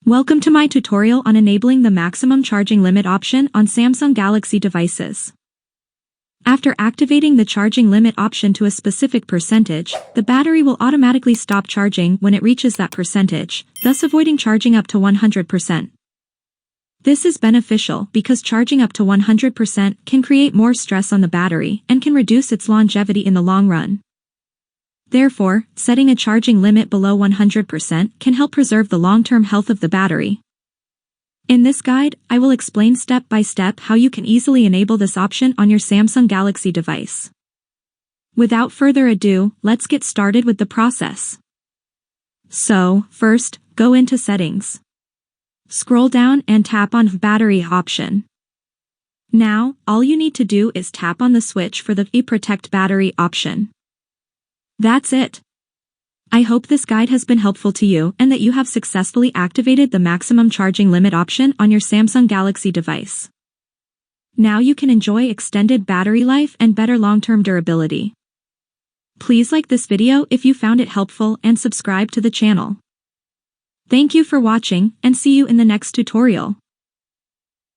Welcome to my tutorial on enabling the maximum charging limit option on Samsung Galaxy devices. After activating the charging limit option to a specific percentage, the battery will automatically stop charging when it reaches that percentage, thus avoiding charging up to 100%. This is beneficial because charging up to 100% can create more stress on the battery and can reduce its longevity in the long run. Therefore, setting a charging limit below 100% can help preserve the long-term health of the battery. In this guide, I will explain step by step how you can easily enable this option on your Samsung Galaxy device. Without further ado, let's get started with the process. So, first, go into Settings. Scroll down and tap on Battery option. Now, all you need to do is tap on the switch for the Protect Battery option. That's it. I hope this guide has been helpful to you and that you have successfully activated the maximum charging limit option on your Samsung Galaxy device. Now you can enjoy extended battery life and better long-term durability. Please like this video if you found it helpful and subscribe to the channel. Thank you for watching and see you in the next tutorial.